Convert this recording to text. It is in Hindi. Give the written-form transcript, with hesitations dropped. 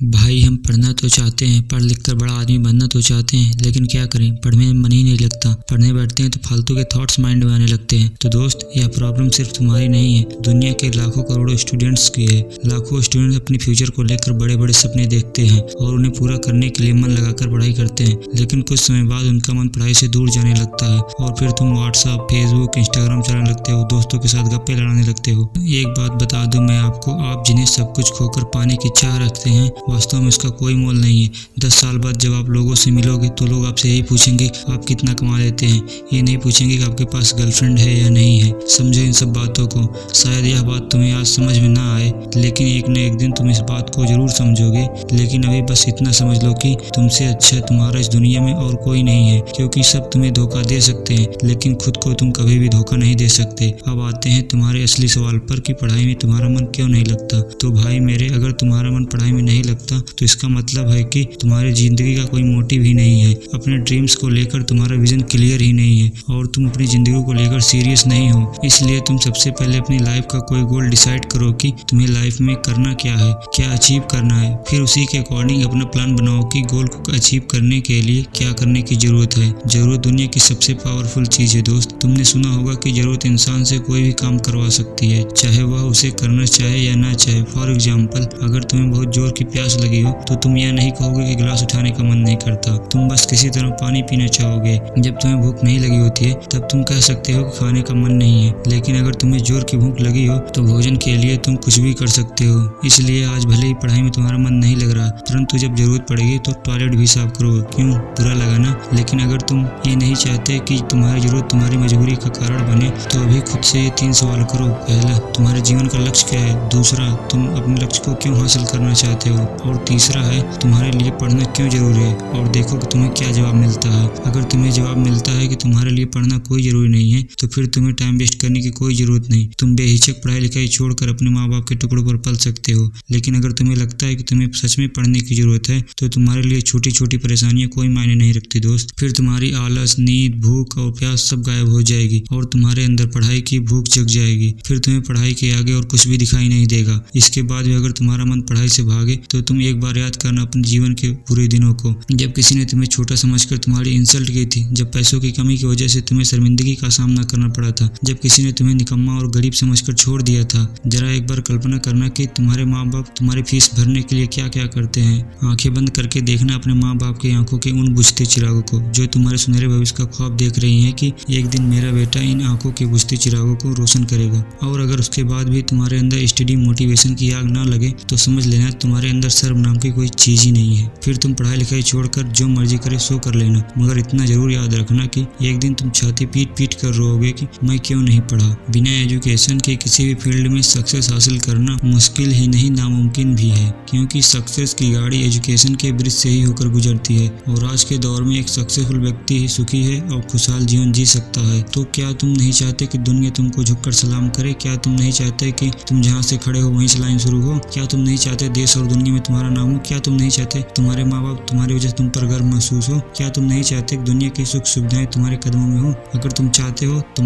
भाई हम पढ़ना तो चाहते हैं, पढ़ लिख कर बड़ा आदमी बनना तो चाहते हैं, लेकिन क्या करें, पढ़ने में मन ही नहीं लगता। पढ़ने बैठते हैं तो फालतू के थॉट्स माइंड में आने लगते हैं। तो दोस्त, यह प्रॉब्लम सिर्फ तुम्हारी नहीं है, दुनिया के लाखों करोड़ों स्टूडेंट्स की है। लाखों स्टूडेंट्स अपने फ्यूचर को लेकर बड़े बड़े सपने देखते हैं और उन्हें पूरा करने के लिए मन लगाकर पढ़ाई करते हैं, लेकिन कुछ समय बाद उनका मन पढ़ाई से दूर जाने लगता है और फिर तुम व्हाट्सएप, फेसबुक, इंस्टाग्राम चलाने लगते हो, दोस्तों के साथ गप्पे लड़ाने लगते हो। एक बात बता दूं मैं आपको, आप जिन्हें सब कुछ खोकर पाने की चाह रखते हैं, वास्तव में उसका कोई मोल नहीं है। 10 साल बाद जब आप लोगों से मिलोगे तो लोग आपसे यही पूछेंगे आप कितना कमा लेते हैं, ये नहीं पूछेंगे कि आपके पास गर्लफ्रेंड है या नहीं है। समझो इन सब बातों को। शायद यह बात तुम्हें आज समझ में ना आए, लेकिन एक न एक दिन तुम इस बात को जरूर समझोगे। लेकिन अभी बस इतना समझ लो कि तुमसे अच्छा तुम्हारा इस दुनिया में और कोई नहीं है, क्योंकि सब तुम्हें धोखा दे सकते हैं, लेकिन खुद को तुम कभी भी धोखा नहीं दे सकते। अब आते हैं तुम्हारे असली सवाल पर कि पढ़ाई में तुम्हारा मन क्यों नहीं लगता। तो भाई मेरे, अगर तुम्हारा मन पढ़ाई में नहीं लगता तो इसका मतलब है कि तुम्हारी जिंदगी का कोई मोटिव ही नहीं है। अपने ड्रीम्स को लेकर तुम्हारा विजन क्लियर ही नहीं है और तुम अपनी जिंदगी को लेकर सीरियस नहीं हो। इसलिए तुम सबसे पहले अपनी लाइफ का कोई गोल डिसाइड करो कि तुम्हें लाइफ में करना क्या है, क्या अचीव करना है। फिर उसी के अकॉर्डिंग अपना प्लान बनाओ कि गोल को अचीव करने के लिए क्या करने की जरूरत है। जरूरत दुनिया की सबसे पावरफुल चीज है दोस्त। तुमने सुना होगा कि जरूरत इंसान से कोई भी काम करवा सकती है, चाहे वह उसे करना चाहे या ना चाहे। फॉर एग्जाम्पल, अगर तुम्हें बहुत जोर की प्यास लगी हो तो तुम यह नहीं कहोगे कि गिलास उठाने का मन नहीं करता, तुम बस किसी तरह पानी पीना चाहोगे। जब तुम्हें भूख नहीं लगी होती है तब तुम कह सकते हो कि खाने का मन नहीं है, लेकिन अगर तुम्हें जोर की भूख लगी हो तो भोजन के लिए तुम कुछ भी कर सकते हो। इसलिए आज भले ही पढ़ाई में तुम्हारा मन नहीं लग रहा, परंतु जब जरूरत पड़ेगी तो टॉयलेट भी साफ करोगे। क्यों, बुरा लगा ना? लेकिन अगर तुम ये नहीं चाहते कि तुम्हारी जरूरत तुम्हारी मजबूरी का कारण बने तो अभी खुद से ये 3 सवाल करो। पहला, तुम्हारे जीवन का लक्ष्य क्या है? दूसरा, तुम अपने लक्ष्य को क्यों हासिल करना चाहते हो? और तीसरा है, तुम्हारे लिए पढ़ना क्यों जरूरी है? और देखो कि तुम्हें क्या जवाब मिलता है। अगर तुम्हें जवाब मिलता है कि तुम्हारे लिए पढ़ना कोई जरूरी नहीं है तो फिर तुम्हें टाइम वेस्ट करने की कोई जरूरत नहीं। तुम बेहिचक पढ़ाई लिखाई छोड़कर अपने माँ बाप के टुकड़ों पर पल सकते हो। लेकिन अगर तुम्हें लगता है कि तुम्हें सच में पढ़ने की जरूरत है तो तुम्हारे लिए छोटी छोटी परेशानियां कोई मायने नहीं रखती दोस्त। फिर तुम्हारी आलस, नींद, भूख और प्यास सब गायब हो जाएगी और तुम्हारे अंदर पढ़ाई की भूख जग जाएगी। फिर तुम्हें पढ़ाई के आगे और कुछ भी दिखाई नहीं देगा। इसके बाद भी अगर तुम्हारा मन पढ़ाई से भागे तो तुम एक बार याद करना अपने जीवन के बुरे दिनों को, जब किसी ने तुम्हें छोटा समझकर तुम्हारी इंसल्ट की थी, जब पैसों की कमी की वजह से तुम्हें शर्मिंदगी का सामना करना पड़ा था, जब किसी ने तुम्हें निकम्मा और गरीब समझकर छोड़ दिया था। जरा एक बार कल्पना करना कि तुम्हारे माँ बाप तुम्हारी फीस भरने के लिए क्या क्या करते हैं। आंखें बंद करके देखना अपने माँ बाप की आंखों के उन बुझते चिरागों को जो तुम्हारे सुनहरे भविष्य का ख्वाब देख रही है कि एक दिन मेरा बेटा इन आंखों के बुझते चिरागों को रोशन करेगा। और अगर उसके बाद भी तुम्हारे अंदर स्टडी मोटिवेशन की आग ना लगे तो समझ लेना तुम्हारे अंदर शर्म नाम की कोई चीज ही नहीं है। फिर तुम पढ़ाई लिखाई छोड़कर जो मर्जी करे सो कर लेना, मगर इतना जरूर याद रखना कि एक दिन तुम छाती पीट पीट कर रोओगे कि मैं क्यों नहीं पढ़ा। बिना एजुकेशन के किसी भी फील्ड में सक्सेस हासिल करना मुश्किल ही नहीं नामुमकिन भी है, क्योंकि सक्सेस की गाड़ी एजुकेशन के ब्रिज से ही होकर गुजरती है। और आज के दौर में एक सक्सेसफुल व्यक्ति ही सुखी है और खुशहाल जीवन जी सकता है। तो क्या तुम नहीं चाहते कि दुनिया तुमको झुककर सलाम करे? क्या तुम नहीं चाहते कि तुम जहाँ से खड़े हो वहीं से लाइन शुरू हो? क्या तुम नहीं चाहते देश और दुनिया में तुम्हारा नाम हो? क्या तुम नहीं चाहते तुम्हारे माँ बाप तुम्हारी वजह से तुम पर गर्व महसूस हो? क्या तुम नहीं चाहते कि दुनिया की सुख सुविधाएं तुम्हारे कदमों में हो? अगर तुम चाहते हो तो